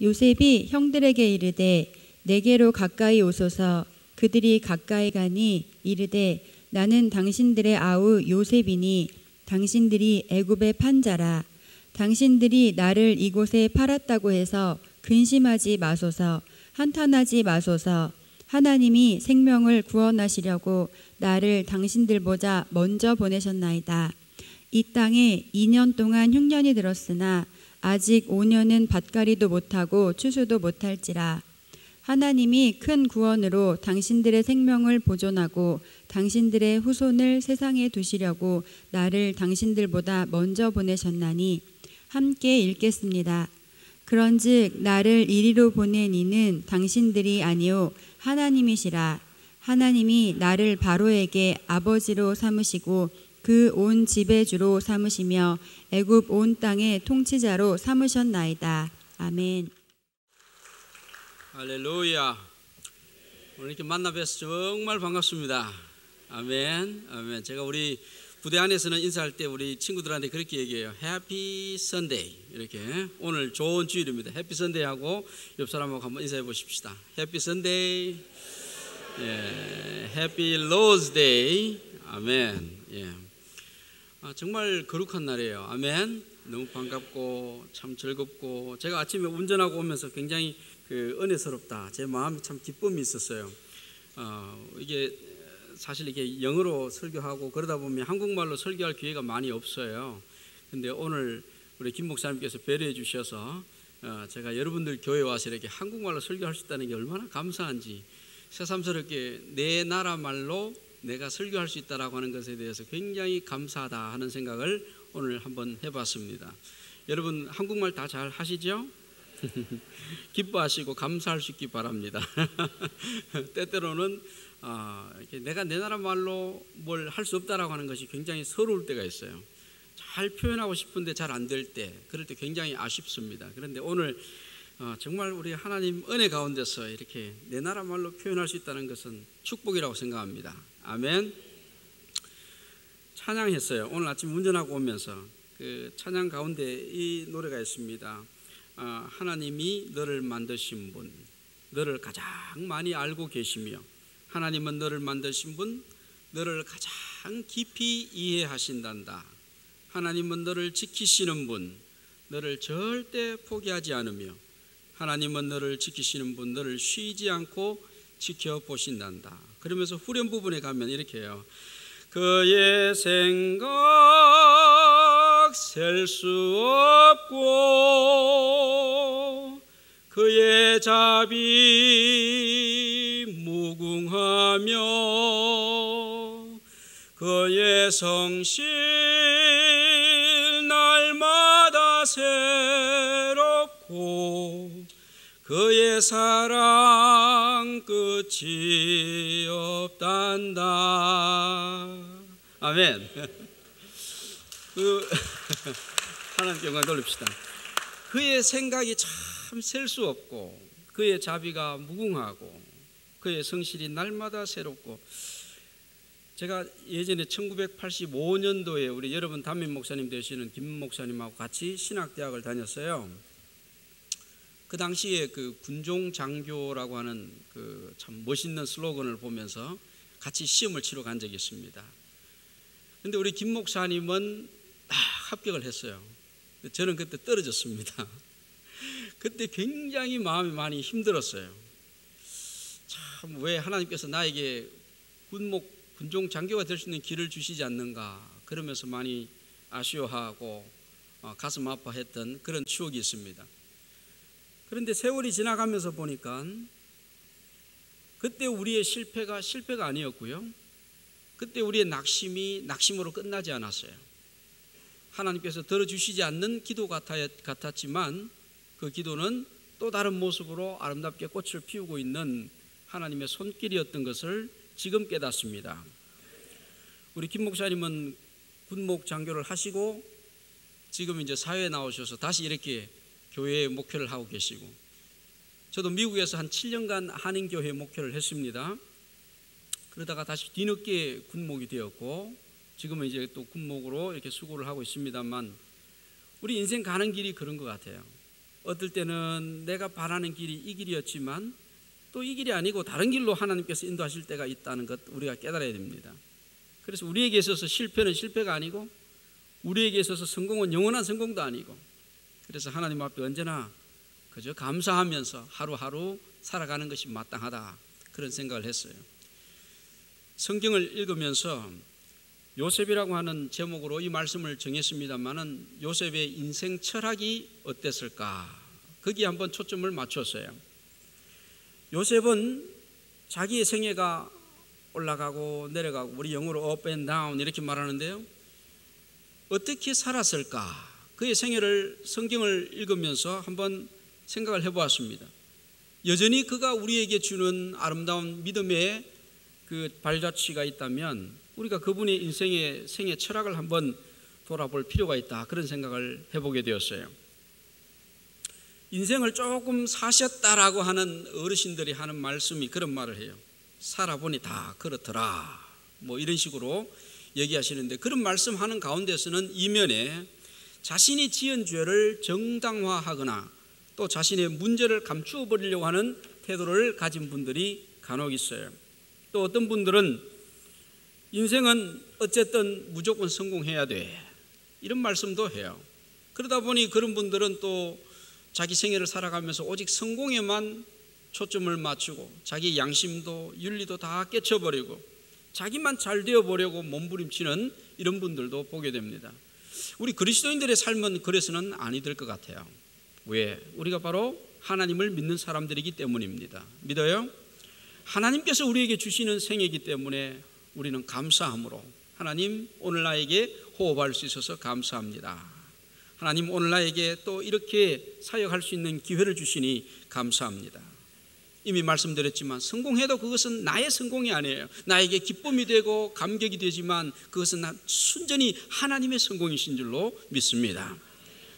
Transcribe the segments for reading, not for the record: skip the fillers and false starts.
요셉이 형들에게 이르되 내게로 가까이 오소서. 그들이 가까이 가니 이르되 나는 당신들의 아우 요셉이니 당신들이 애굽의 판자라. 당신들이 나를 이곳에 팔았다고 해서 근심하지 마소서. 한탄하지 마소서. 하나님이 생명을 구원하시려고 나를 당신들보다 먼저 보내셨나이다. 이 땅에 2년 동안 흉년이 들었으나 아직 5년은 밭갈이도 못하고 추수도 못할지라. 하나님이 큰 구원으로 당신들의 생명을 보존하고 당신들의 후손을 세상에 두시려고 나를 당신들보다 먼저 보내셨나니. 함께 읽겠습니다. 그런즉 나를 이리로 보낸 이는 당신들이 아니요 하나님이시라. 하나님이 나를 바로에게 아버지로 삼으시고 그 온 집의 주로 삼으시며 애굽 온 땅의 통치자로 삼으셨나이다. 아멘. 할렐루야. 오늘 이렇게 만나 뵈서 정말 반갑습니다. 아멘. 아멘. 제가 우리 부대 안에서는 인사할 때 우리 친구들한테 그렇게 얘기해요. 해피 선데이. 이렇게 오늘 좋은 주일입니다. 해피 선데이 하고 옆 사람하고 한번 인사해 보십시다. 해피 선데이. 예. 해피 로즈 데이. 아멘. 예. 정말 거룩한 날이에요. 아멘. 너무 반갑고 참 즐겁고 제가 아침에 운전하고 오면서 굉장히 은혜스럽다. 제 마음이 참 기쁨이 있었어요. 이게 사실 이게 영어로 설교하고 그러다 보면 한국말로 설교할 기회가 많이 없어요. 근데 오늘 우리 김 목사님께서 배려해 주셔서 제가 여러분들 교회에 와서 이렇게 한국말로 설교할 수 있다는 게 얼마나 감사한지 새삼스럽게 내 나라 말로 내가 설교할 수 있다라고 하는 것에 대해서 굉장히 감사하다 하는 생각을 오늘 한번 해봤습니다. 여러분 한국말 다 잘 하시죠? 기뻐하시고 감사할 수 있기 바랍니다. 때때로는 내가 내 나라 말로 뭘 할 수 없다라고 하는 것이 굉장히 서러울 때가 있어요. 잘 표현하고 싶은데 잘 안 될 때, 그럴 때 굉장히 아쉽습니다. 그런데 오늘 정말 우리 하나님 은혜 가운데서 이렇게 내 나라 말로 표현할 수 있다는 것은 축복이라고 생각합니다. 아멘. 찬양했어요. 오늘 아침 운전하고 오면서 그 찬양 가운데 이 노래가 있습니다. 하나님이 너를 만드신 분, 너를 가장 많이 알고 계시며 하나님은 너를 만드신 분, 너를 가장 깊이 이해하신단다. 하나님은 너를 지키시는 분, 너를 절대 포기하지 않으며 하나님은 너를 지키시는 분, 너를 쉬지 않고 지켜보신단다. 그러면서 후렴 부분에 가면 이렇게 해요. 그의 생각 셀 수 없고 그의 자비 무궁하며 그의 성실 날마다 새롭고 그의 사랑 끝이 없단다. 아멘. 하나님께 영광 돌립시다. 그의 생각이 참 셀 수 없고 그의 자비가 무궁하고 그의 성실이 날마다 새롭고. 제가 예전에 1985년도에 우리 여러분 담임 목사님 되시는 김 목사님하고 같이 신학대학을 다녔어요. 그 당시에 그 군종 장교라고 하는 그 참 멋있는 슬로건을 보면서 같이 시험을 치러 간 적이 있습니다. 근데 우리 김 목사님은 합격을 했어요. 저는 그때 떨어졌습니다. 그때 굉장히 마음이 많이 힘들었어요. 참 왜 하나님께서 나에게 군종 장교가 될 수 있는 길을 주시지 않는가 그러면서 많이 아쉬워하고 가슴 아파했던 그런 추억이 있습니다. 그런데 세월이 지나가면서 보니까 그때 우리의 실패가 아니었고요. 그때 우리의 낙심이 낙심으로 끝나지 않았어요. 하나님께서 들어주시지 않는 기도 같았지만 그 기도는 또 다른 모습으로 아름답게 꽃을 피우고 있는 하나님의 손길이었던 것을 지금 깨닫습니다. 우리 김 목사님은 군목 장교를 하시고 지금 이제 사회에 나오셔서 다시 이렇게 교회의 목회를 하고 계시고, 저도 미국에서 한 7년간 한인교회 목회를 했습니다. 그러다가 다시 뒤늦게 군목이 되었고 지금은 이제 또 군목으로 이렇게 수고를 하고 있습니다만 우리 인생 가는 길이 그런 것 같아요. 어떨 때는 내가 바라는 길이 이 길이었지만 또 이 길이 아니고 다른 길로 하나님께서 인도하실 때가 있다는 것 우리가 깨달아야 됩니다. 그래서 우리에게 있어서 실패는 실패가 아니고 우리에게 있어서 성공은 영원한 성공도 아니고, 그래서 하나님 앞에 언제나 그저 감사하면서 하루하루 살아가는 것이 마땅하다, 그런 생각을 했어요. 성경을 읽으면서 요셉이라고 하는 제목으로 이 말씀을 정했습니다마는 요셉의 인생 철학이 어땠을까, 거기에 한번 초점을 맞췄어요. 요셉은 자기의 생애가 올라가고 내려가고, 우리 영어로 up and down 이렇게 말하는데요, 어떻게 살았을까, 그의 생애를 성경을 읽으면서 한번 생각을 해보았습니다. 여전히 그가 우리에게 주는 아름다운 믿음의 그 발자취가 있다면 우리가 그분의 인생의 생애 철학을 한번 돌아볼 필요가 있다, 그런 생각을 해보게 되었어요. 인생을 조금 사셨다라고 하는 어르신들이 하는 말씀이 그런 말을 해요. 살아보니 다 그렇더라, 뭐 이런 식으로 얘기하시는데, 그런 말씀하는 가운데서는 이면에 자신이 지은 죄를 정당화하거나 또 자신의 문제를 감추어 버리려고 하는 태도를 가진 분들이 간혹 있어요. 또 어떤 분들은 인생은 어쨌든 무조건 성공해야 돼, 이런 말씀도 해요. 그러다 보니 그런 분들은 또 자기 생애를 살아가면서 오직 성공에만 초점을 맞추고 자기 양심도 윤리도 다 깨쳐버리고 자기만 잘 되어보려고 몸부림치는 이런 분들도 보게 됩니다. 우리 그리스도인들의 삶은 그래서는 아니 될 것 같아요. 왜? 우리가 바로 하나님을 믿는 사람들이기 때문입니다. 믿어요? 하나님께서 우리에게 주시는 생애이기 때문에 우리는 감사함으로, 하나님 오늘 나에게 호흡할 수 있어서 감사합니다, 하나님 오늘 나에게 또 이렇게 사역할 수 있는 기회를 주시니 감사합니다. 이미 말씀드렸지만 성공해도 그것은 나의 성공이 아니에요. 나에게 기쁨이 되고 감격이 되지만 그것은 순전히 하나님의 성공이신 줄로 믿습니다.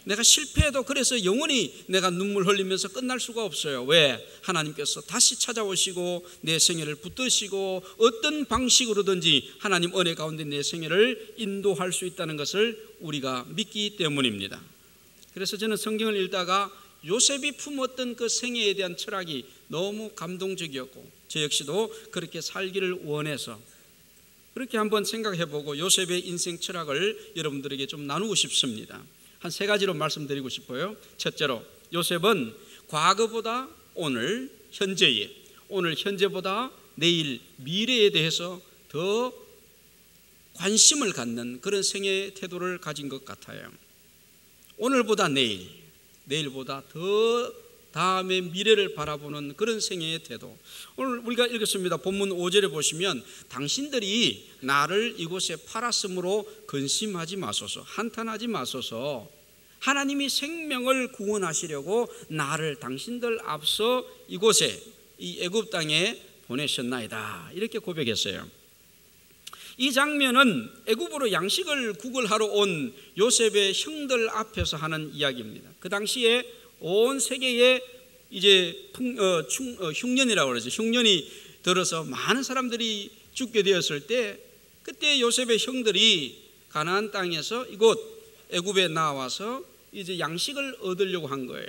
내가 실패해도 그래서 영원히 내가 눈물 흘리면서 끝날 수가 없어요. 왜? 하나님께서 다시 찾아오시고 내 생애를 붙드시고 어떤 방식으로든지 하나님 은혜 가운데 내 생애를 인도할 수 있다는 것을 우리가 믿기 때문입니다. 그래서 저는 성경을 읽다가 요셉이 품었던 그 생애에 대한 철학이 너무 감동적이었고 저 역시도 그렇게 살기를 원해서 그렇게 한번 생각해보고 요셉의 인생 철학을 여러분들에게 좀 나누고 싶습니다. 한 세 가지로 말씀드리고 싶어요. 첫째로, 요셉은 과거보다 오늘 현재에, 오늘 현재보다 내일 미래에 대해서 더 관심을 갖는 그런 생애 태도를 가진 것 같아요. 오늘보다 내일, 내일보다 더 다음의 미래를 바라보는 그런 생애의 태도. 오늘 우리가 읽었습니다. 본문 5절에 보시면 당신들이 나를 이곳에 팔았으므로 근심하지 마소서, 한탄하지 마소서, 하나님이 생명을 구원하시려고 나를 당신들 앞서 이곳에 이 애굽 땅에 보내셨나이다, 이렇게 고백했어요. 이 장면은 애굽으로 양식을 구걸하러 온 요셉의 형들 앞에서 하는 이야기입니다. 그 당시에 온 세계에 이제 흉년이라고 그러죠. 흉년이 들어서 많은 사람들이 죽게 되었을 때 그때 요셉의 형들이 가나안 땅에서 이곳 애굽에 나와서 이제 양식을 얻으려고 한 거예요.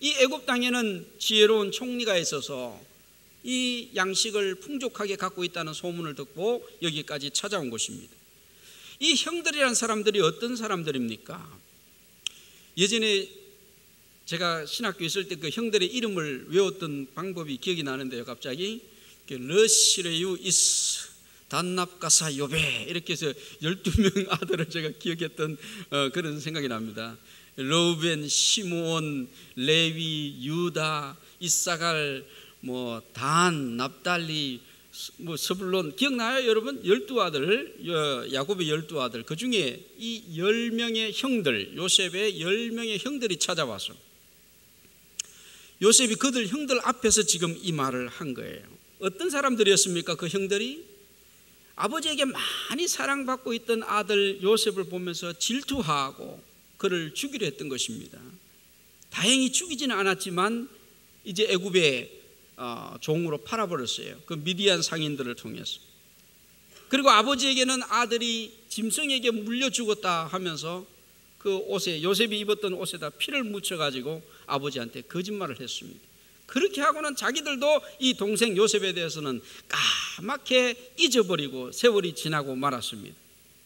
이 애굽 땅에는 지혜로운 총리가 있어서 이 양식을 풍족하게 갖고 있다는 소문을 듣고 여기까지 찾아온 것입니다. 이 형들이라는 사람들이 어떤 사람들입니까? 예전에 제가 신학교에 있을 때 그 형들의 이름을 외웠던 방법이 기억이 나는데요. 갑자기 러시레유 이스 단납가사 요베 이렇게 해서 12명 아들을 제가 기억했던 그런 생각이 납니다. 르우벤, 시므온, 레위, 유다, 이사갈, 단, 납달리, 스불론, 기억나요 여러분? 12아들, 야곱의 12아들, 그 중에 이 10명의 형들, 요셉의 10명의 형들이 찾아와서 요셉이 그들 형들 앞에서 지금 이 말을 한 거예요. 어떤 사람들이었습니까? 그 형들이 아버지에게 많이 사랑받고 있던 아들 요셉을 보면서 질투하고 그를 죽이려 했던 것입니다. 다행히 죽이지는 않았지만 이제 애굽의 종으로 팔아버렸어요. 그 미디안 상인들을 통해서. 그리고 아버지에게는 아들이 짐승에게 물려 죽었다 하면서 그 옷에, 요셉이 입었던 옷에다 피를 묻혀가지고 아버지한테 거짓말을 했습니다. 그렇게 하고는 자기들도 이 동생 요셉에 대해서는 까맣게 잊어버리고 세월이 지나고 말았습니다.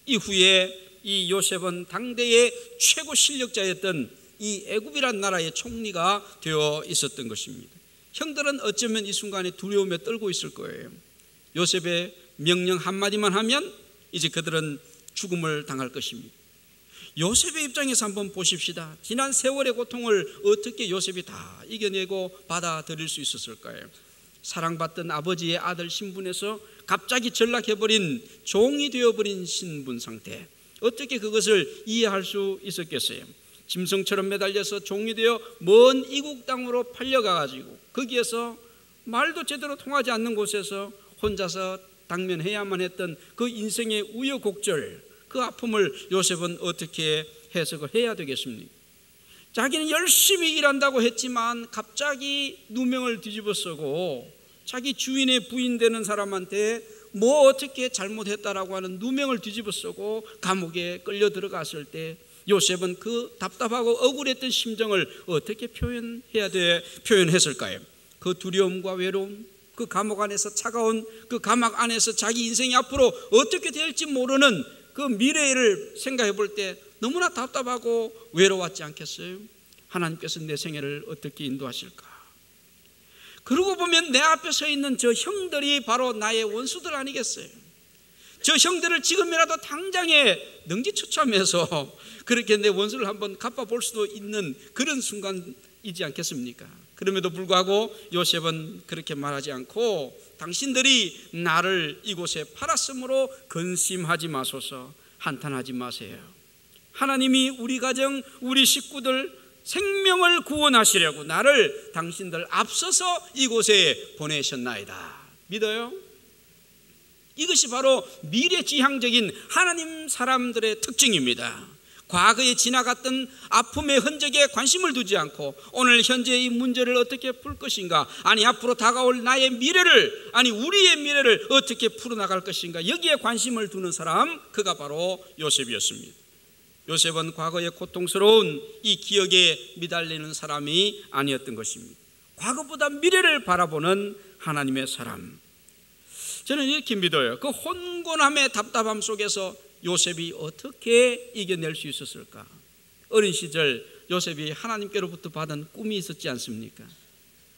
이후에 이 요셉은 당대의 최고 실력자였던 이 애굽이란 나라의 총리가 되어 있었던 것입니다. 형들은 어쩌면 이 순간에 두려움에 떨고 있을 거예요. 요셉의 명령 한마디만 하면 이제 그들은 죽음을 당할 것입니다. 요셉의 입장에서 한번 보십시다. 지난 세월의 고통을 어떻게 요셉이 다 이겨내고 받아들일 수 있었을까요? 사랑받던 아버지의 아들 신분에서 갑자기 전락해버린 종이 되어버린 신분 상태, 어떻게 그것을 이해할 수 있었겠어요? 짐승처럼 매달려서 종이 되어 먼 이국 땅으로 팔려가가지고 거기에서 말도 제대로 통하지 않는 곳에서 혼자서 당면해야만 했던 그 인생의 우여곡절, 그 아픔을 요셉은 어떻게 해석을 해야 되겠습니까? 자기는 열심히 일한다고 했지만 갑자기 누명을 뒤집어 쓰고 자기 주인의 부인 되는 사람한테 뭐 어떻게 잘못했다라고 하는 누명을 뒤집어 쓰고 감옥에 끌려 들어갔을 때 요셉은 그 답답하고 억울했던 심정을 어떻게 표현했을까요? 그 두려움과 외로움, 그 감옥 안에서 차가운 그 감옥 안에서 자기 인생이 앞으로 어떻게 될지 모르는 그 미래를 생각해 볼 때 너무나 답답하고 외로웠지 않겠어요? 하나님께서 내 생애를 어떻게 인도하실까? 그러고 보면 내 앞에 서 있는 저 형들이 바로 나의 원수들 아니겠어요? 저 형들을 지금이라도 당장에 능지처참해서 그렇게 내 원수를 한번 갚아볼 수도 있는 그런 순간이지 않겠습니까? 그럼에도 불구하고 요셉은 그렇게 말하지 않고 당신들이 나를 이곳에 팔았으므로 근심하지 마소서, 한탄하지 마세요. 하나님이 우리 가정, 우리 식구들 생명을 구원하시려고 나를 당신들 앞서서 이곳에 보내셨나이다. 믿어요? 이것이 바로 미래지향적인 하나님 사람들의 특징입니다. 과거에 지나갔던 아픔의 흔적에 관심을 두지 않고 오늘 현재의 이 문제를 어떻게 풀 것인가, 아니 앞으로 다가올 나의 미래를, 아니 우리의 미래를 어떻게 풀어나갈 것인가, 여기에 관심을 두는 사람, 그가 바로 요셉이었습니다. 요셉은 과거의 고통스러운 이 기억에 미달리는 사람이 아니었던 것입니다. 과거보다 미래를 바라보는 하나님의 사람. 저는 이렇게 믿어요. 그 혼곤함의 답답함 속에서 요셉이 어떻게 이겨낼 수 있었을까? 어린 시절 요셉이 하나님께로부터 받은 꿈이 있었지 않습니까?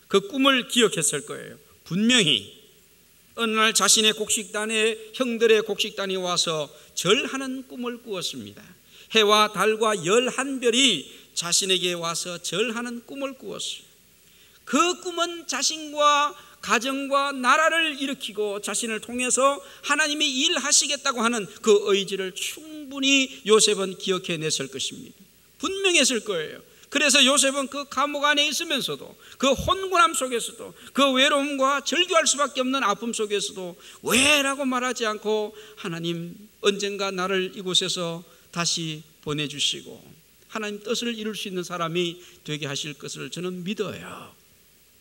그 꿈을 기억했을 거예요. 분명히 어느 날 자신의 곡식단에, 형들의 곡식단이 와서 절하는 꿈을 꾸었습니다. 해와 달과 11별이 자신에게 와서 절하는 꿈을 꾸었어요. 그 꿈은 자신과 가정과 나라를 일으키고 자신을 통해서 하나님이 일하시겠다고 하는 그 의지를 충분히 요셉은 기억해냈을 것입니다. 분명했을 거예요. 그래서 요셉은 그 감옥 안에 있으면서도, 그 혼곤함 속에서도, 그 외로움과 절규할 수밖에 없는 아픔 속에서도 왜라고 말하지 않고 하나님 언젠가 나를 이곳에서 다시 보내주시고 하나님 뜻을 이룰 수 있는 사람이 되게 하실 것을 저는 믿어요.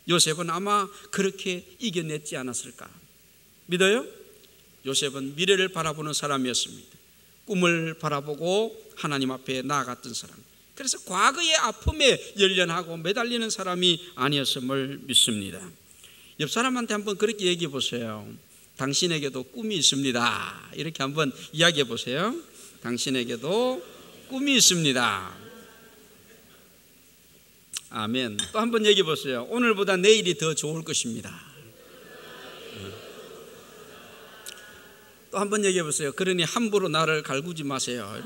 요셉은 아마 그렇게 이겨냈지 않았을까? 믿어요? 요셉은 미래를 바라보는 사람이었습니다. 꿈을 바라보고 하나님 앞에 나아갔던 사람. 그래서 과거의 아픔에 연연하고 매달리는 사람이 아니었음을 믿습니다. 옆 사람한테 한번 그렇게 얘기해 보세요. 당신에게도 꿈이 있습니다. 이렇게 한번 이야기해 보세요. 당신에게도 꿈이 있습니다. 아멘. 또 한번 얘기해 보세요. 오늘보다 내일이 더 좋을 것입니다. 또 한번 얘기해 보세요. 그러니 함부로 나를 갈구지 마세요.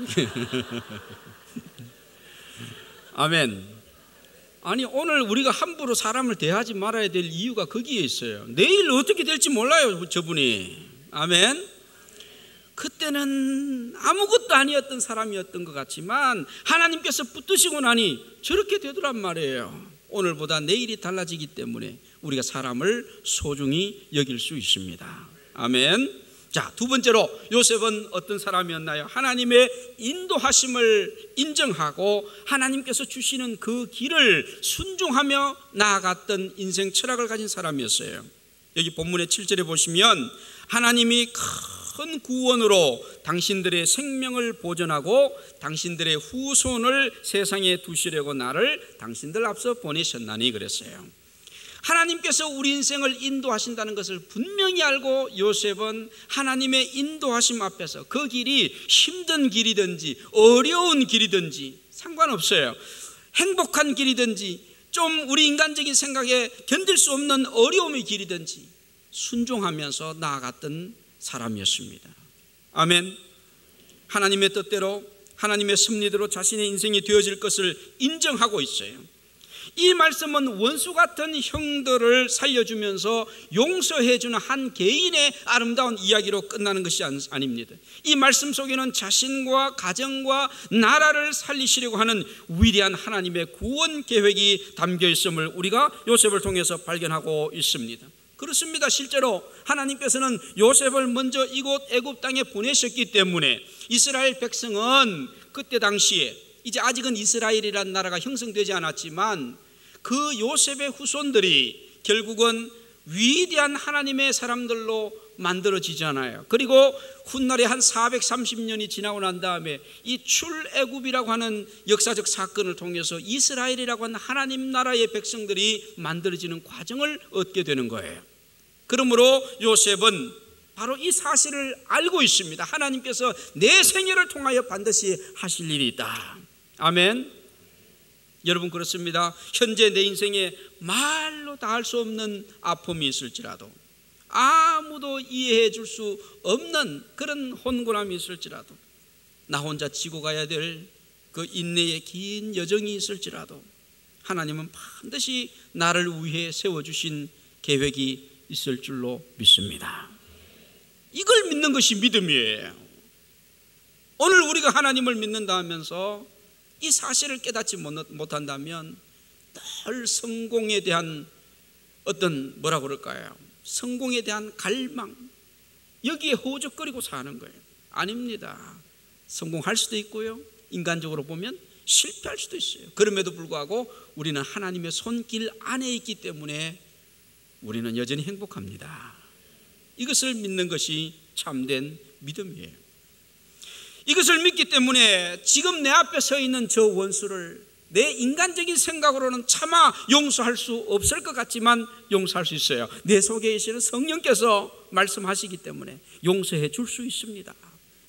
아멘. 아니 오늘 우리가 함부로 사람을 대하지 말아야 될 이유가 거기에 있어요. 내일 어떻게 될지 몰라요, 저분이. 아멘. 그때는 아무것도 아니었던 사람이었던 것 같지만 하나님께서 붙드시고 나니 저렇게 되더란 말이에요. 오늘보다 내일이 달라지기 때문에 우리가 사람을 소중히 여길 수 있습니다. 아멘. 자, 두 번째로 요셉은 어떤 사람이었나요? 하나님의 인도하심을 인정하고 하나님께서 주시는 그 길을 순종하며 나아갔던 인생 철학을 가진 사람이었어요. 여기 본문의 7절에 보시면 하나님이 큰 구원으로 당신들의 생명을 보존하고 당신들의 후손을 세상에 두시려고 나를 당신들 앞서 보내셨나니 그랬어요. 하나님께서 우리 인생을 인도하신다는 것을 분명히 알고 요셉은 하나님의 인도하심 앞에서 그 길이 힘든 길이든지 어려운 길이든지 상관없어요. 행복한 길이든지 좀 우리 인간적인 생각에 견딜 수 없는 어려움의 길이든지 순종하면서 나아갔던 사람이었습니다. 아멘. 하나님의 뜻대로 하나님의 섭리대로 자신의 인생이 되어질 것을 인정하고 있어요. 이 말씀은 원수 같은 형들을 살려주면서 용서해주는 한 개인의 아름다운 이야기로 끝나는 것이 아닙니다. 이 말씀 속에는 자신과 가정과 나라를 살리시려고 하는 위대한 하나님의 구원 계획이 담겨 있음을 우리가 요셉을 통해서 발견하고 있습니다. 그렇습니다. 실제로 하나님께서는 요셉을 먼저 이곳 애굽 땅에 보내셨기 때문에 이스라엘 백성은 그때 당시에 이제 아직은 이스라엘이라는 나라가 형성되지 않았지만 그 요셉의 후손들이 결국은 위대한 하나님의 사람들로 만들어지잖아요. 그리고 훗날에 한 430년이 지나고 난 다음에 이 출애굽이라고 하는 역사적 사건을 통해서 이스라엘이라고 하는 하나님 나라의 백성들이 만들어지는 과정을 얻게 되는 거예요. 그러므로 요셉은 바로 이 사실을 알고 있습니다. 하나님께서 내 생애를 통하여 반드시 하실 일이 있다. 아멘. 여러분 그렇습니다. 현재 내 인생에 말로 다 할 수 없는 아픔이 있을지라도 아무도 이해해 줄 수 없는 그런 혼곤함이 있을지라도 나 혼자 지고 가야 될 그 인내의 긴 여정이 있을지라도 하나님은 반드시 나를 위해 세워주신 계획이 있을 줄로 믿습니다. 이걸 믿는 것이 믿음이에요. 오늘 우리가 하나님을 믿는다 하면서 이 사실을 깨닫지 못한다면 늘 성공에 대한 어떤 뭐라 그럴까요? 성공에 대한 갈망, 여기에 허우적거리고 사는 거예요. 아닙니다. 성공할 수도 있고요, 인간적으로 보면 실패할 수도 있어요. 그럼에도 불구하고 우리는 하나님의 손길 안에 있기 때문에 우리는 여전히 행복합니다. 이것을 믿는 것이 참된 믿음이에요. 이것을 믿기 때문에 지금 내 앞에 서 있는 저 원수를 내 인간적인 생각으로는 차마 용서할 수 없을 것 같지만 용서할 수 있어요. 내 속에 계시는 성령께서 말씀하시기 때문에 용서해 줄 수 있습니다.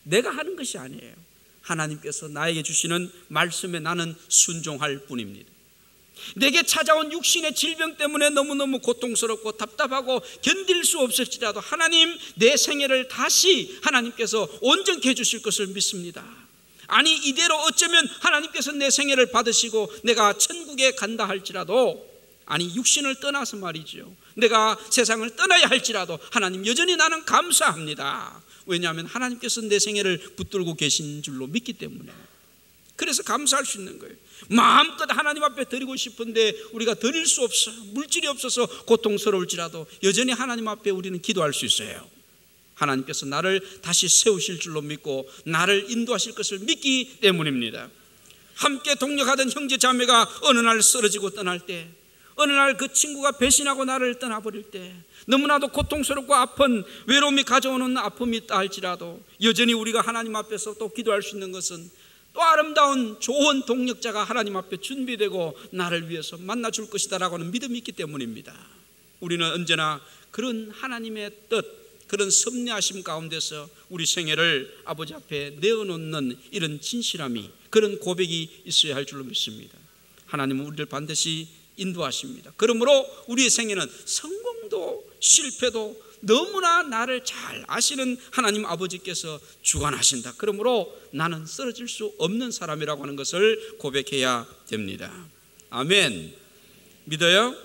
내가 하는 것이 아니에요. 하나님께서 나에게 주시는 말씀에 나는 순종할 뿐입니다. 내게 찾아온 육신의 질병 때문에 너무너무 고통스럽고 답답하고 견딜 수 없을지라도 하나님 내 생애를 다시 하나님께서 온전케 해주실 것을 믿습니다. 아니 이대로 어쩌면 하나님께서 내 생애를 받으시고 내가 천국에 간다 할지라도, 아니 육신을 떠나서 말이죠, 내가 세상을 떠나야 할지라도 하나님 여전히 나는 감사합니다. 왜냐하면 하나님께서 내 생애를 붙들고 계신 줄로 믿기 때문에. 그래서 감사할 수 있는 거예요. 마음껏 하나님 앞에 드리고 싶은데 우리가 드릴 수 없어, 물질이 없어서 고통스러울지라도 여전히 하나님 앞에 우리는 기도할 수 있어요. 하나님께서 나를 다시 세우실 줄로 믿고 나를 인도하실 것을 믿기 때문입니다. 함께 동역하던 형제 자매가 어느 날 쓰러지고 떠날 때, 어느 날 그 친구가 배신하고 나를 떠나버릴 때, 너무나도 고통스럽고 아픈 외로움이 가져오는 아픔이 있다 할지라도 여전히 우리가 하나님 앞에서 또 기도할 수 있는 것은 또 아름다운 좋은 동력자가 하나님 앞에 준비되고 나를 위해서 만나줄 것이다 라고 하는 믿음이 있기 때문입니다. 우리는 언제나 그런 하나님의 뜻, 그런 섭리하심 가운데서 우리 생애를 아버지 앞에 내어놓는 이런 진실함이, 그런 고백이 있어야 할 줄로 믿습니다. 하나님은 우리를 반드시 인도하십니다. 그러므로 우리의 생애는 성공도 실패도 너무나 나를 잘 아시는 하나님 아버지께서 주관하신다. 그러므로 나는 쓰러질 수 없는 사람이라고 하는 것을 고백해야 됩니다. 아멘. 믿어요?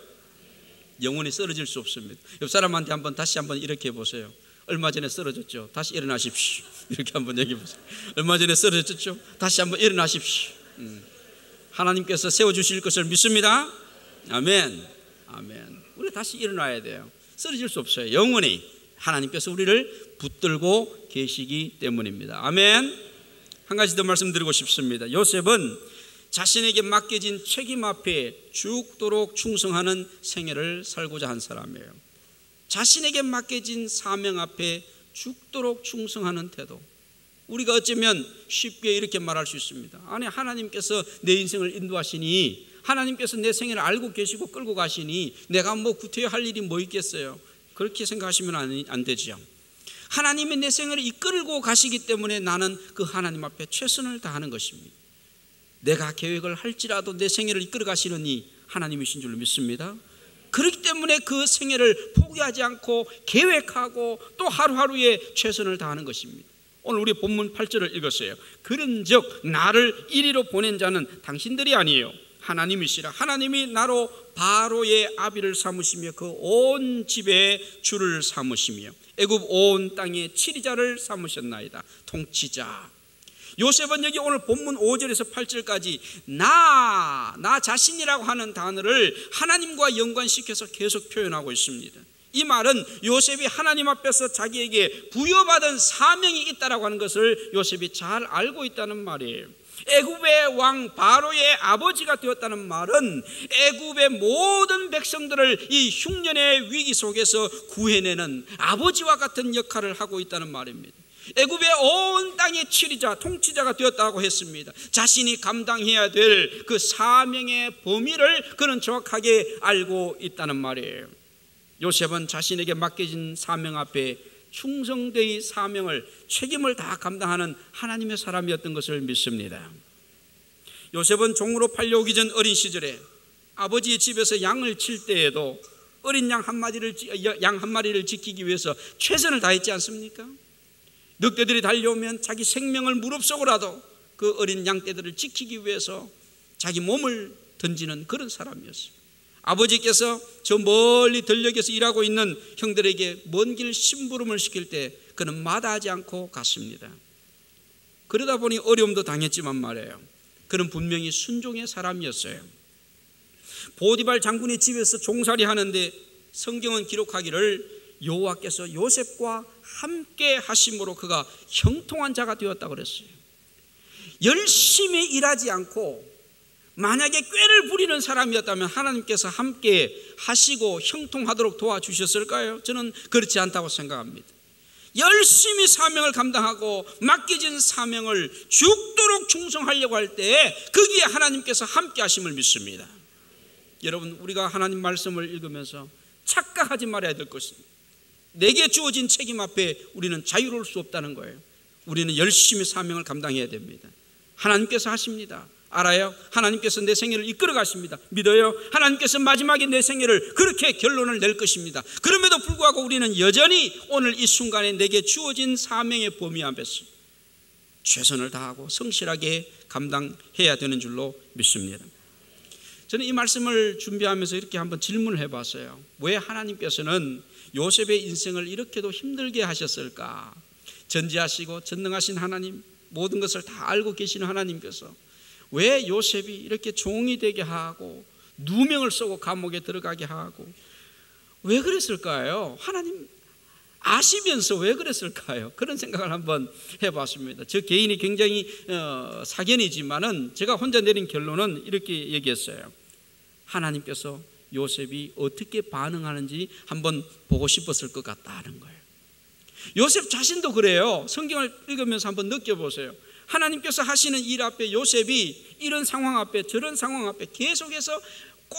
영원히 쓰러질 수 없습니다. 옆 사람한테 다시 한번 이렇게 해보세요. 얼마 전에 쓰러졌죠? 다시 일어나십시오. 이렇게 한번 얘기해 보세요. 얼마 전에 쓰러졌죠? 다시 한번 일어나십시오. 하나님께서 세워주실 것을 믿습니다. 아멘. 아멘. 우리 다시 일어나야 돼요. 쓰러질 수 없어요. 영원히 하나님께서 우리를 붙들고 계시기 때문입니다. 아멘. 한 가지 더 말씀드리고 싶습니다. 요셉은 자신에게 맡겨진 책임 앞에 죽도록 충성하는 생애를 살고자 한 사람이에요. 자신에게 맡겨진 사명 앞에 죽도록 충성하는 태도. 우리가 어쩌면 쉽게 이렇게 말할 수 있습니다. 아니, 하나님께서 내 인생을 인도하시니, 하나님께서 내 생애를 알고 계시고 끌고 가시니 내가 뭐 구태여 할 일이 뭐 있겠어요? 그렇게 생각하시면 안 되죠. 하나님이 내 생애를 이끌고 가시기 때문에 나는 그 하나님 앞에 최선을 다하는 것입니다. 내가 계획을 할지라도 내 생애를 이끌어 가시는 이 하나님이신 줄로 믿습니다. 그렇기 때문에 그 생애를 포기하지 않고 계획하고 또 하루하루에 최선을 다하는 것입니다. 오늘 우리 본문 8절을 읽었어요. 그런즉 나를 이리로 보낸 자는 당신들이 아니에요, 하나님이시라. 하나님이 나로 바로의 아비를 삼으시며 그 온 집의 주를 삼으시며 애굽 온 땅의 치리자를 삼으셨나이다. 통치자. 요셉은 여기 오늘 본문 5절에서 8절까지 나 자신이라고 하는 단어를 하나님과 연관시켜서 계속 표현하고 있습니다. 이 말은 요셉이 하나님 앞에서 자기에게 부여받은 사명이 있다라고 하는 것을 요셉이 잘 알고 있다는 말이에요. 애굽의 왕 바로의 아버지가 되었다는 말은 애굽의 모든 백성들을 이 흉년의 위기 속에서 구해내는 아버지와 같은 역할을 하고 있다는 말입니다. 애굽의 온 땅의 치리자, 통치자가 되었다고 했습니다. 자신이 감당해야 될 그 사명의 범위를 그는 정확하게 알고 있다는 말이에요. 요셉은 자신에게 맡겨진 사명 앞에 충성되이 사명을, 책임을 다 감당하는 하나님의 사람이었던 것을 믿습니다. 요셉은 종으로 팔려오기 전 어린 시절에 아버지의 집에서 양을 칠 때에도 어린 양 한 마리를 지키기 위해서 최선을 다했지 않습니까? 늑대들이 달려오면 자기 생명을 무릅쓰고라도 그 어린 양떼들을 지키기 위해서 자기 몸을 던지는 그런 사람이었습니다. 아버지께서 저 멀리 들녘에서 일하고 있는 형들에게 먼 길 심부름을 시킬 때 그는 마다하지 않고 갔습니다. 그러다 보니 어려움도 당했지만 말이에요, 그는 분명히 순종의 사람이었어요. 보디발 장군의 집에서 종살이 하는데 성경은 기록하기를 여호와께서 요셉과 함께 하심으로 그가 형통한 자가 되었다고 그랬어요. 열심히 일하지 않고 만약에 꾀를 부리는 사람이었다면 하나님께서 함께 하시고 형통하도록 도와주셨을까요? 저는 그렇지 않다고 생각합니다. 열심히 사명을 감당하고 맡겨진 사명을 죽도록 충성하려고 할 때 거기에 하나님께서 함께 하심을 믿습니다. 여러분, 우리가 하나님 말씀을 읽으면서 착각하지 말아야 될 것입니다. 내게 주어진 책임 앞에 우리는 자유로울 수 없다는 거예요. 우리는 열심히 사명을 감당해야 됩니다. 하나님께서 하십니다. 알아요? 하나님께서 내 생애를 이끌어 가십니다. 믿어요? 하나님께서 마지막에 내 생애를 그렇게 결론을 낼 것입니다. 그럼에도 불구하고 우리는 여전히 오늘 이 순간에 내게 주어진 사명의 범위 앞에서 최선을 다하고 성실하게 감당해야 되는 줄로 믿습니다. 저는 이 말씀을 준비하면서 이렇게 한번 질문을 해봤어요. 왜 하나님께서는 요셉의 인생을 이렇게도 힘들게 하셨을까? 전지하시고 전능하신 하나님, 모든 것을 다 알고 계시는 하나님께서 왜 요셉이 이렇게 종이 되게 하고 누명을 쓰고 감옥에 들어가게 하고 왜 그랬을까요? 하나님 아시면서 왜 그랬을까요? 그런 생각을 한번 해봤습니다. 저 개인이 굉장히 사견이지만은 제가 혼자 내린 결론은 이렇게 얘기했어요. 하나님께서 요셉이 어떻게 반응하는지 한번 보고 싶었을 것 같다는 거예요. 요셉 자신도 그래요. 성경을 읽으면서 한번 느껴보세요. 하나님께서 하시는 일 앞에 요셉이 이런 상황 앞에 저런 상황 앞에 계속해서 꼭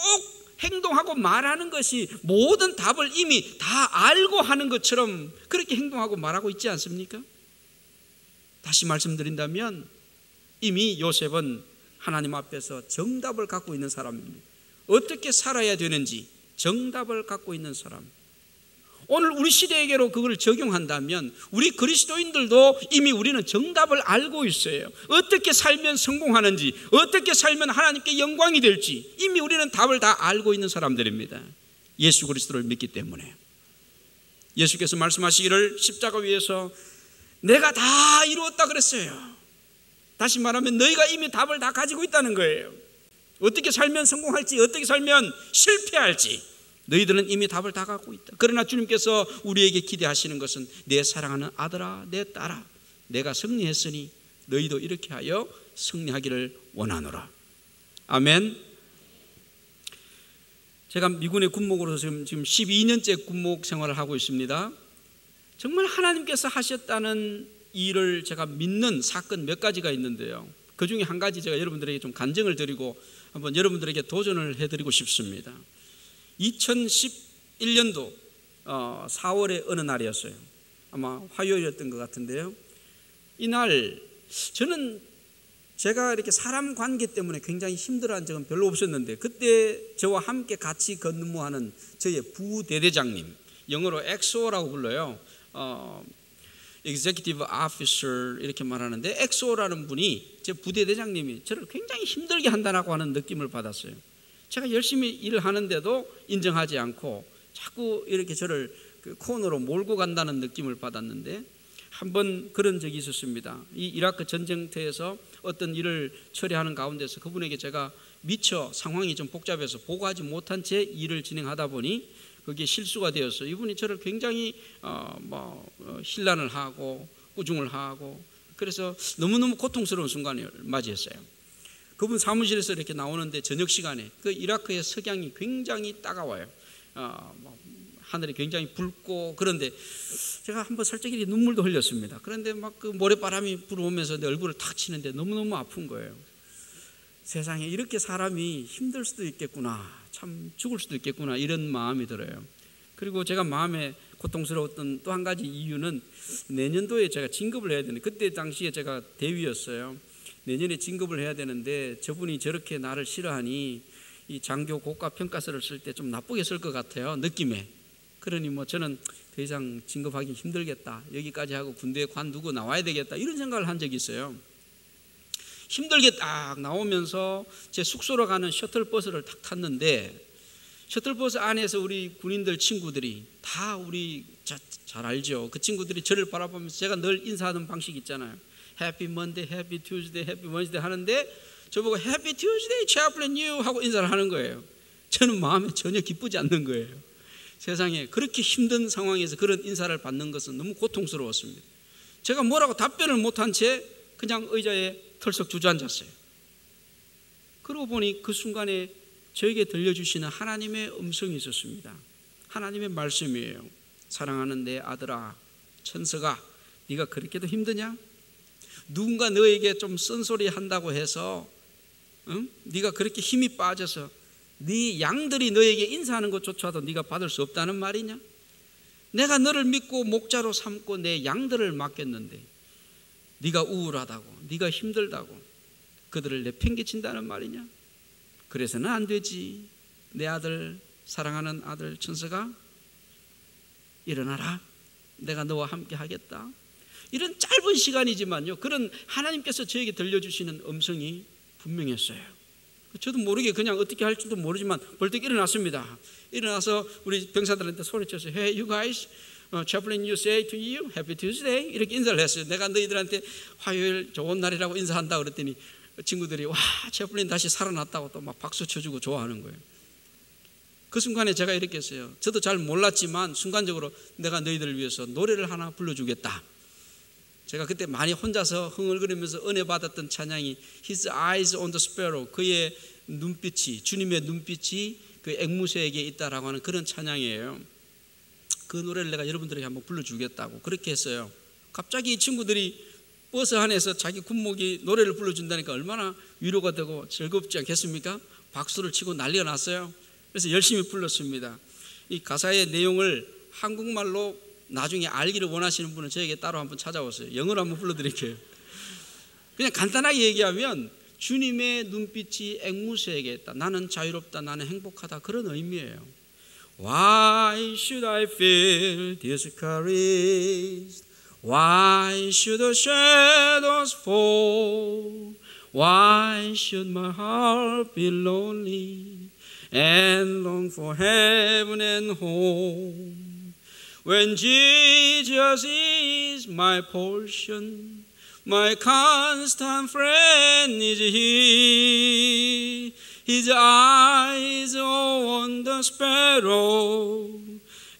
행동하고 말하는 것이 모든 답을 이미 다 알고 하는 것처럼 그렇게 행동하고 말하고 있지 않습니까? 다시 말씀드린다면 이미 요셉은 하나님 앞에서 정답을 갖고 있는 사람입니다. 어떻게 살아야 되는지 정답을 갖고 있는 사람. 오늘 우리 시대에게로 그걸 적용한다면 우리 그리스도인들도 이미 우리는 정답을 알고 있어요. 어떻게 살면 성공하는지, 어떻게 살면 하나님께 영광이 될지 이미 우리는 답을 다 알고 있는 사람들입니다. 예수 그리스도를 믿기 때문에. 예수께서 말씀하시기를 십자가 위에서 내가 다 이루었다 그랬어요. 다시 말하면 너희가 이미 답을 다 가지고 있다는 거예요. 어떻게 살면 성공할지, 어떻게 살면 실패할지 너희들은 이미 답을 다 갖고 있다. 그러나 주님께서 우리에게 기대하시는 것은 내 사랑하는 아들아, 내 딸아, 내가 승리했으니 너희도 이렇게 하여 승리하기를 원하노라. 아멘. 제가 미군의 군목으로서 지금 12년째 군목 생활을 하고 있습니다. 정말 하나님께서 하셨다는 일을 제가 믿는 사건 몇 가지가 있는데요. 그 중에 한 가지 제가 여러분들에게 좀 간증을 드리고 한번 여러분들에게 도전을 해드리고 싶습니다. 2011년도 4월의 어느 날이었어요. 아마 화요일이었던 것 같은데요. 이날 저는 제가 이렇게 사람 관계 때문에 굉장히 힘들어한 적은 별로 없었는데, 그때 저와 함께 같이 근무하는 저의 부대대장님, 영어로 XO라고 불러요. Executive Officer 이렇게 말하는데, XO라는 분이 제 부대대장님이 저를 굉장히 힘들게 한다라고 하는 느낌을 받았어요. 제가 열심히 일을 하는데도 인정하지 않고 자꾸 이렇게 저를 그 코너로 몰고 간다는 느낌을 받았는데, 한번 그런 적이 있었습니다. 이 이라크 전쟁터에서 어떤 일을 처리하는 가운데서 그분에게 제가 미처 상황이 좀 복잡해서 보고하지 못한 채 일을 진행하다 보니 그게 실수가 되어서 이분이 저를 굉장히 신란을 하고 꾸중을 하고, 그래서 너무너무 고통스러운 순간을 맞이했어요. 그분 사무실에서 이렇게 나오는데 저녁 시간에 그 이라크의 석양이 굉장히 따가워요. 하늘이 굉장히 붉고, 그런데 제가 한번 살짝 이렇게 눈물도 흘렸습니다. 그런데 막 그 모래바람이 불어오면서 내 얼굴을 탁 치는데 너무너무 아픈 거예요. 세상에 이렇게 사람이 힘들 수도 있겠구나, 참 죽을 수도 있겠구나, 이런 마음이 들어요. 그리고 제가 마음에 고통스러웠던 또 한 가지 이유는 내년도에 제가 진급을 해야 되는데, 그때 당시에 제가 대위였어요. 내년에 진급을 해야 되는데 저분이 저렇게 나를 싫어하니 이 장교 고가 평가서를 쓸 때 좀 나쁘게 쓸 것 같아요, 느낌에. 그러니 저는 더 이상 진급하기 힘들겠다, 여기까지 하고 군대에 관두고 나와야 되겠다, 이런 생각을 한 적이 있어요. 힘들게 딱 나오면서 제 숙소로 가는 셔틀버스를 딱 탔는데, 셔틀버스 안에서 우리 군인들 친구들이 다 우리 잘 알죠. 그 친구들이 저를 바라보면서 제가 늘 인사하는 방식 있잖아요. 해피 먼데이, 해피 튜즈데이, 해피 웬스데이 하는데 저보고 해피 튜즈데이 chaplain you 하고 인사를 하는 거예요. 저는 마음에 전혀 기쁘지 않는 거예요. 세상에 그렇게 힘든 상황에서 그런 인사를 받는 것은 너무 고통스러웠습니다. 제가 뭐라고 답변을 못한 채 그냥 의자에 털썩 주저앉았어요. 그러고 보니 그 순간에 저에게 들려주시는 하나님의 음성이 있었습니다. 하나님의 말씀이에요. 사랑하는 내 아들아, 천서가, 네가 그렇게도 힘드냐? 누군가 너에게 좀 쓴소리 한다고 해서 네가 그렇게 힘이 빠져서 네 양들이 너에게 인사하는 것조차도 네가 받을 수 없다는 말이냐? 내가 너를 믿고 목자로 삼고 내 양들을 맡겼는데 네가 우울하다고, 네가 힘들다고 그들을 내팽개친다는 말이냐? 그래서는 안 되지. 내 아들, 사랑하는 아들 천서가, 일어나라. 내가 너와 함께 하겠다. 이런 짧은 시간이지만요, 그런 하나님께서 저에게 들려주시는 음성이 분명했어요. 저도 모르게 그냥 어떻게 할 줄도 모르지만 벌떡 일어났습니다. 일어나서 우리 병사들한테 소리쳐서 Hey you guys, chaplain you say to you, Happy Tuesday 이렇게 인사를 했어요. 내가 너희들한테 화요일 좋은 날이라고 인사한다 그랬더니 친구들이 와, 채플린 다시 살아났다고 또 막 박수 쳐주고 좋아하는 거예요. 그 순간에 제가 이렇게 했어요. 저도 잘 몰랐지만 순간적으로 내가 너희들을 위해서 노래를 하나 불러주겠다. 제가 그때 많이 혼자서 흥얼거리면서 은혜 받았던 찬양이 His eyes on the sparrow, 그의 눈빛이, 주님의 눈빛이 그 앵무새에게 있다라고 하는 그런 찬양이에요. 그 노래를 내가 여러분들에게 한번 불러주겠다고 그렇게 했어요. 갑자기 이 친구들이 버스 안에서 자기 군목이 노래를 불러준다니까 얼마나 위로가 되고 즐겁지 않겠습니까? 박수를 치고 난리가 났어요. 그래서 열심히 불렀습니다. 이 가사의 내용을 한국말로 나중에 알기를 원하시는 분은 저에게 따로 한번 찾아오세요. 영어로 한번 불러드릴게요. 그냥 간단하게 얘기하면 주님의 눈빛이 앵무새에게 있다. 나는 자유롭다, 나는 행복하다, 그런 의미예요. Why should I feel discouraged? Why should the shadows fall? Why should my heart be lonely and long for heaven and home? When Jesus is my portion, my constant friend is He. His eyes on the sparrow,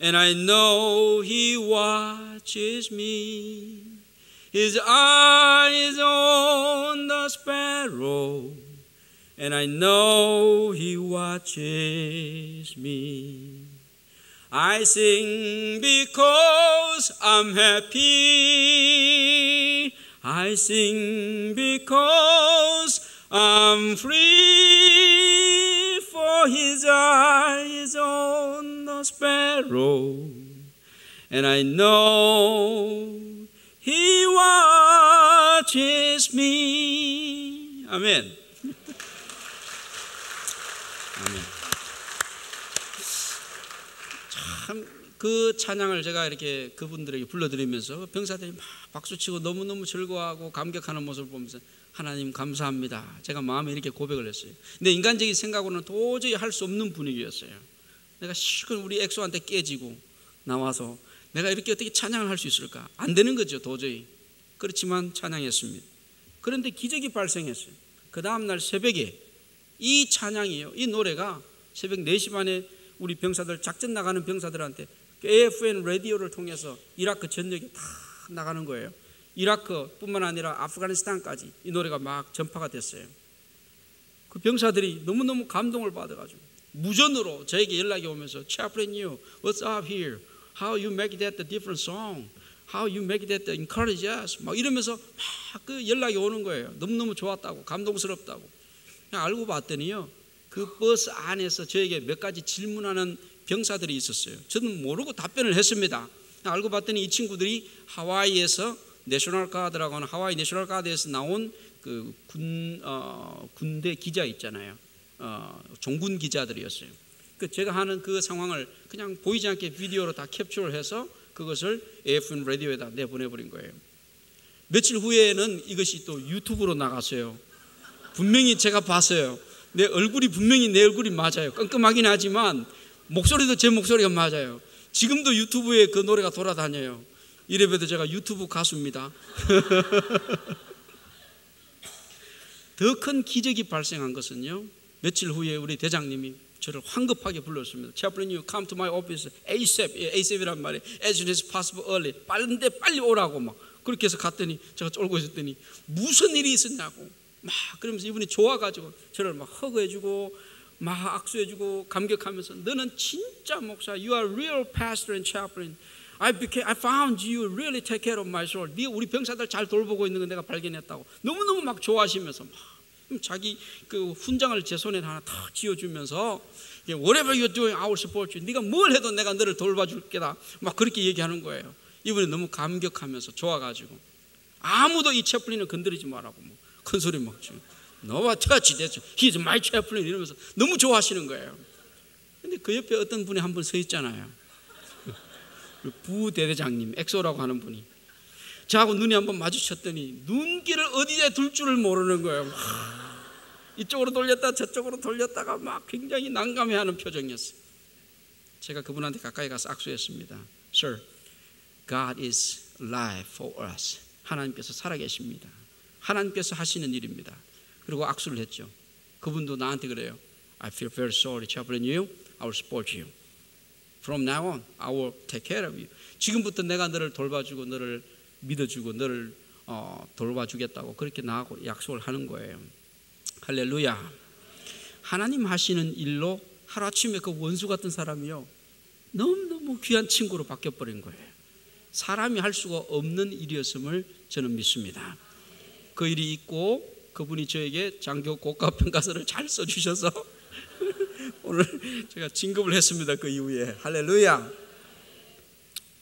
and I know He watches me. His eyes on the sparrow, and I know He watches me. I sing because I'm happy. I sing because I'm free. For his eye is on the sparrow, and I know he watches me. 아멘. 아멘. 참 그 찬양을 제가 이렇게 그분들에게 불러드리면서 병사들이 막 박수치고 너무너무 즐거워하고 감격하는 모습을 보면서 하나님 감사합니다. 제가 마음에 이렇게 고백을 했어요. 근데 인간적인 생각으로는 도저히 할 수 없는 분위기였어요. 내가 실컷 우리 엑소한테 깨지고 나와서 내가 이렇게 어떻게 찬양을 할 수 있을까? 안 되는 거죠, 도저히. 그렇지만 찬양했습니다. 그런데 기적이 발생했어요. 그 다음날 새벽에 이 찬양이요, 이 노래가 새벽 4시 반에 우리 병사들, 작전 나가는 병사들한테 AFN 라디오를 통해서 이라크 전역에 다 나가는 거예요. 이라크뿐만 아니라 아프가니스탄까지 이 노래가 막 전파가 됐어요. 그 병사들이 너무너무 감동을 받아가지고 무전으로 저에게 연락이 오면서 Chaplain, you, what's up here? How you make that the different song? How you make that encourage us? 막 이러면서 막 그 연락이 오는 거예요. 너무너무 좋았다고, 감동스럽다고. 그냥 알고 봤더니요, 그 버스 안에서 저에게 몇 가지 질문하는 병사들이 있었어요. 저는 모르고 답변을 했습니다. 알고 봤더니 이 친구들이 하와이에서 내셔널 가드라고 하는 하와이 내셔널 가드에서 나온 그 군대 기자 있잖아요. 종군 기자들이었어요. 제가 하는 그 상황을 그냥 보이지 않게 비디오로 다 캡처를 해서 그것을 AFN 라디오에다 내보내버린 거예요. 며칠 후에는 이것이 또 유튜브로 나갔어요. 분명히 제가 봤어요. 내 얼굴이 분명히 내 얼굴이 맞아요. 깜깜하긴 하지만 목소리도 제 목소리가 맞아요. 지금도 유튜브에 그 노래가 돌아다녀요. 이래봬도 제가 유튜브 가수입니다. 더 큰 기적이 발생한 것은요, 며칠 후에 우리 대장님이 저를 황급하게 불렀습니다. Chaplain, you come to my office ASAP. ASAP이란 말이 as soon as possible early. 빠른데 빨리 오라고 막 그렇게 해서 갔더니 제가 쫄고 있었더니 무슨 일이 있었냐고 막 그러면서 이분이 좋아가지고 저를 막 허그해주고 막 악수해주고 감격하면서 너는 진짜 목사, you are real pastor and chaplain. I found you really take care of my soul. 네가 우리 병사들 잘 돌보고 있는 거 내가 발견했다고 너무너무 막 좋아하시면서 막 자기 그 훈장을 제 손에 하나 탁 쥐어주면서 whatever you're doing, I will support you. 네가 뭘 해도 내가 너를 돌봐줄 게다. 막 그렇게 얘기하는 거예요. 이분이 너무 감격하면서 좋아가지고 아무도 이 채플린을 건드리지 말라고 뭐 큰 소리 막 지금 너와 touch 됐죠. He's my chaplain 이러면서 너무 좋아하시는 거예요. 근데 그 옆에 어떤 분이 한 분 서 있잖아요. 부대대장님, 엑소라고 하는 분이 저하고 눈이 한번 마주쳤더니 눈길을 어디에 둘 줄을 모르는 거예요. 이쪽으로 돌렸다 저쪽으로 돌렸다가 막 굉장히 난감해하는 표정이었어요. 제가 그분한테 가까이 가서 악수했습니다. Sir, God is alive for us. 하나님께서 살아계십니다. 하나님께서 하시는 일입니다. 그리고 악수를 했죠. 그분도 나한테 그래요. I feel very sorry, chaplain you. I will support you. From now on, I will take care of you. 지금부터 내가 너를 돌봐주고 너를 믿어주고 너를 돌봐주겠다고 그렇게 나하고 약속을 하는 거예요. 할렐루야. 하나님 하시는 일로 하루아침에 그 원수 같은 사람이요 너무너무 귀한 친구로 바뀌어버린 거예요. 사람이 할 수가 없는 일이었음을 저는 믿습니다. 그 일이 있고 그분이 저에게 장교 고가평가서를 잘 써주셔서 오늘 제가 진급을 했습니다. 그 이후에. 할렐루야.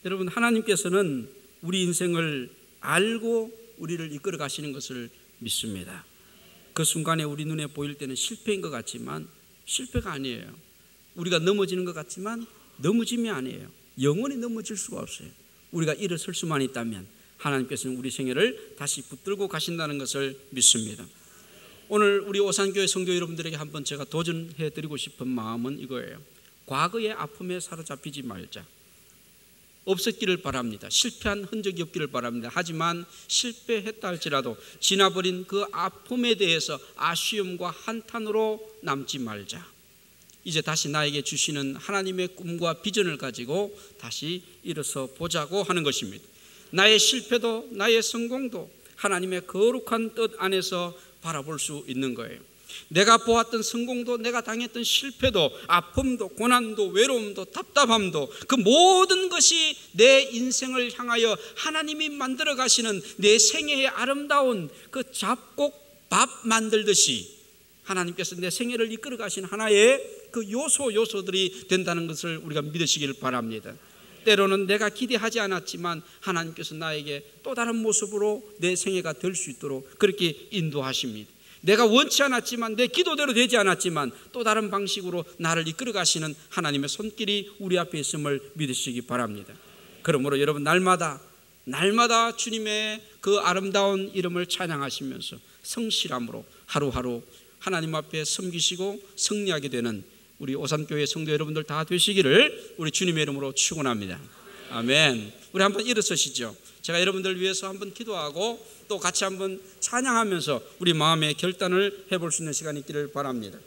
여러분, 하나님께서는 우리 인생을 알고 우리를 이끌어 가시는 것을 믿습니다. 그 순간에 우리 눈에 보일 때는 실패인 것 같지만 실패가 아니에요. 우리가 넘어지는 것 같지만 넘어짐이 아니에요. 영원히 넘어질 수가 없어요. 우리가 일어설 수만 있다면 하나님께서는 우리 생애를 다시 붙들고 가신다는 것을 믿습니다. 오늘 우리 오산교회 성도 여러분들에게 한번 제가 도전해 드리고 싶은 마음은 이거예요. 과거의 아픔에 사로잡히지 말자. 없었기를 바랍니다. 실패한 흔적이 없기를 바랍니다. 하지만 실패했다 할지라도 지나버린 그 아픔에 대해서 아쉬움과 한탄으로 남지 말자. 이제 다시 나에게 주시는 하나님의 꿈과 비전을 가지고 다시 일어서 보자고 하는 것입니다. 나의 실패도 나의 성공도 하나님의 거룩한 뜻 안에서 바라볼 수 있는 거예요. 내가 보았던 성공도, 내가 당했던 실패도, 아픔도, 고난도, 외로움도, 답답함도, 그 모든 것이 내 인생을 향하여 하나님이 만들어 가시는 내 생애의 아름다운 그 잡곡밥 만들듯이 하나님께서 내 생애를 이끌어 가신 하나의 그 요소들이 된다는 것을 우리가 믿으시길 바랍니다. 때로는 내가 기대하지 않았지만 하나님께서 나에게 또 다른 모습으로 내 생애가 될 수 있도록 그렇게 인도하십니다. 내가 원치 않았지만, 내 기도대로 되지 않았지만 또 다른 방식으로 나를 이끌어 가시는 하나님의 손길이 우리 앞에 있음을 믿으시기 바랍니다. 그러므로 여러분, 날마다 주님의 그 아름다운 이름을 찬양하시면서 성실함으로 하루하루 하나님 앞에 섬기시고 승리하게 되는 우리 오산교회 성도 여러분들 다 되시기를 우리 주님의 이름으로 축원합니다. 아멘. 우리 한번 일어서시죠. 제가 여러분들 위해서 한번 기도하고 또 같이 한번 찬양하면서 우리 마음의 결단을 해볼 수 있는 시간이 있기를 바랍니다.